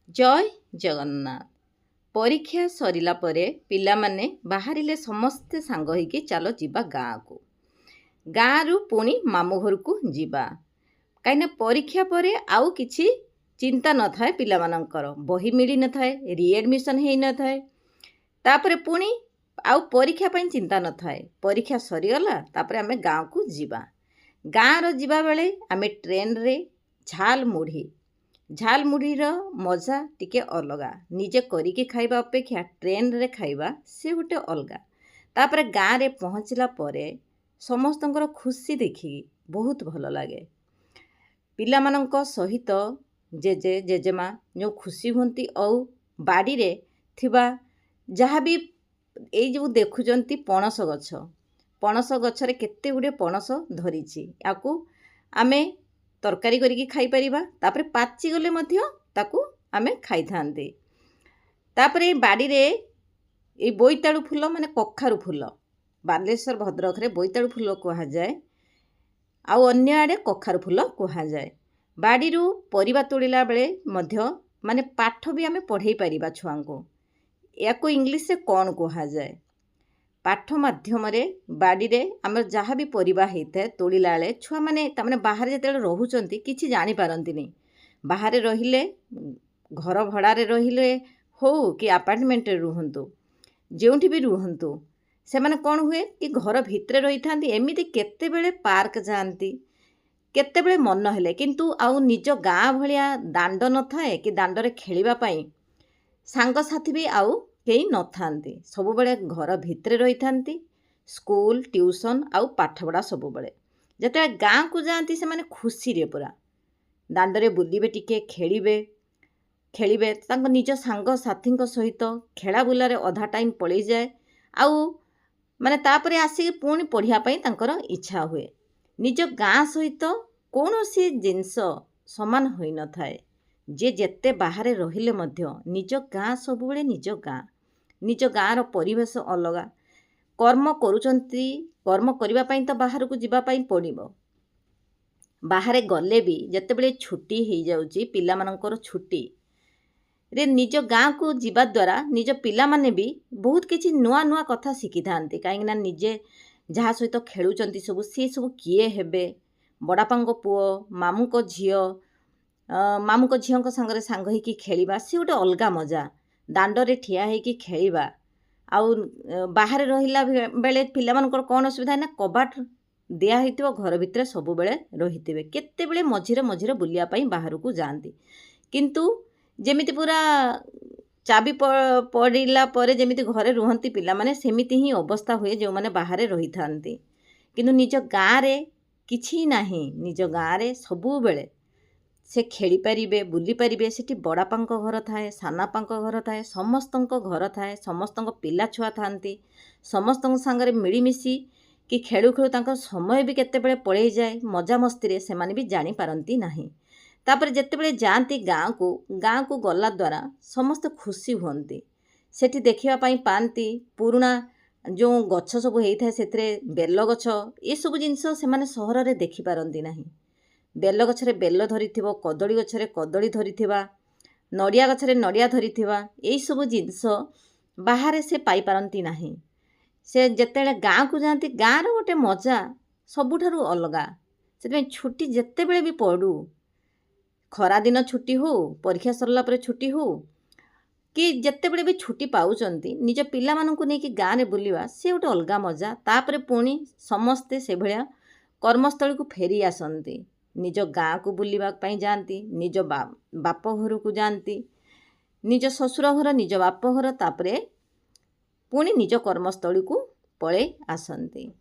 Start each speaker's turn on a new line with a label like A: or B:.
A: जय जगन्नाथ। परीक्षा सरिला परे पिलामाने बाहरिले समस्ते सांग होइके चलो जीवा गाँ को। गाँ रु पुणी मामू घर को जीवा कहीं परीक्षा परे आउ किछि चिंता न थाए पिलामानंकर बही मिली न थाए रिएडमिशन हेई न थाए तापरे पुणी आउ परीक्षा पई चिंता न थाए परीक्षा सरीगला तापरे आमे गाँ को जीवा। गाँ रो जीवा बेले आमे ट्रेन रे झाल मुढ़ीर मजा टिके अलगा निजे करिके खाइबा अपेक्षा ट्रेन रे खाइबा से गोटे अलगा। तापरे गाँ रे पहुँचला परे समस्तंकर खुशी देखी बहुत भल लगे। पिलामानंक सहित जेजे जेजेमा जो खुशी हुंती और बाड़ी रे थिबा जहाँ भी एई जो देखुचंती पणस गछरे केते गुडे पणस धरिछि याकू आमे तरकारी करिकी खाई परिबा तापरे पाची गले मध्य ताकू आमे खाई थांते। तापरे बाड़ी रे ए बोईताळु फूल माने कखारु फूल बालेश्वर भद्रक रे बोईताळु फूल कहा जाए आउ अन्य आड़े कखारु फूल कहा जाए। बाड़ी रु परिबा तोड़िला बेले मध्य माने पाठ भी आमे पढ़ाई परिबा छुआंको याकू इंग्लिश से कौन कहा जाए। पाठ माध्यम बाड़ी रे आम जहाँ भी परिबा होता है तोड़िला बेले छुआ मैंने तमें बाहर जो रोचंती किसी जापारती बाहर रहिले घर भड़ारे रहिले हो कि आपार्टमेंट रुहतु जोठी भी रुहतु से माने कौन हुए कि घर भितर रही था एमती केते पार्क जाती केते मन हेले किंतु आउ निज गाँ भलिया दांड न थाए कि दांडरे खेलिबा पई सांगसाथी भी आउ कई न थांती सब बड़े घर भितर रही थांती स्कूल ट्यूशन आउ पाठपढ़ा सब बड़े जते गाँ को जाती से माने खुशी रे पूरा दांडरे बुलिबे टिके खेलिबे तांको निज सांग साथी सहित खेला बुलारे अधा टाइम पलि जाए आउ माने तापरे आसी पुणी पढ़िया पई तांकर इच्छा हुए। निज गाँ सहित कौनसी जिनस समान होई न थाए जे जेते बाहर रहिले मध्य निज गाँ सब बड़े निज गाँर परिवेश अलगा कर्म करुचंती कर्म करिबा पई तो बाहर को जीवा पई पड़िबो। बाहर गले भी जेतेबेले छुट्टी हो जाउची पिला मानकर छुट्टी रे निज गाँ को जीवा द्वारा निज पिला माने भी बहुत किछि नुआ नुआ कथा शिखि थांती काहेकि ना निजे जहाँ सहित खेलुचंती सब सी सब किए हेबे बड़ापांको पुओ मामूको झीओं सांगरे सांग होइकी खेलिबा सी गोटे अलगा मजा दांडरे ठिया होइकी खेलिबा आउ बाहर रहिला बेले पिलामानकर कौन असुविधा ना कबाट दिया होइतिबो घर भितर सब बेले रहितिबे केते बेले मझिरे बुलिया पई बाहर को जाती किंतु जेमिति पूरा चाबी पड़िला परे जेमिति घरे रुहंती पिला माने सेमिति ही अवस्था हुए जो माने बाहर रही थांती किंतु निज गाँ रे किछि नाही निज गाँ रे सबु बेले से खेली पारिबे बुली पारिबे सेठी बड़ापांको घर थाए सानापांको घर थाए समस्तंको घर थाए समस्तंको पिला छुआ थांती समस्तंको सांगरे मिलीमिशी कि खेलु खेलु तांकर समय भी केतेबेले पळेई जाए मजा मस्ती रे से माने भी जानी पारंती नाही। तापर जेतेबेले जाती गाँ को गला द्वारा समस्त खुशी हुंती सेठी देखिबा पई पांती पुराना जो गछ सब हेई थाए सेतरे बेल गछ ए सब जिंस से माने सहर रे देखि पारंती नाही। बेल गछरे बेल धरिथिबो कदली गछरे कदली धरिथिबा नड़िया गछरे नड़िया धरिथिबा एई सब जिंस बाहर से पाई पारंती नाही। से जेतेबेले गाँ को जाती गाँ रो गोटे मजा सबुठारु अलगा से छुट्टी जेतेबेले भी पड़ू खरा दिन छुट्टी हो परीक्षा सरला परे छुट्टी हो कि जेतेबेले भी छुट्टी पाउचंती निज पिला माननकु नेकी गाँ रे बुलिबा से गोटे अलगा मजा। तापरे पुणी समस्ते से भलिया कर्मस्थली को फेरी आसंती निज गाँ को बुलिबा पई जाती निज बाप घर को जाती निज ससुर घर निज बाप घर तापरे पुणी निज कर्मस्थली को पळे आसंती।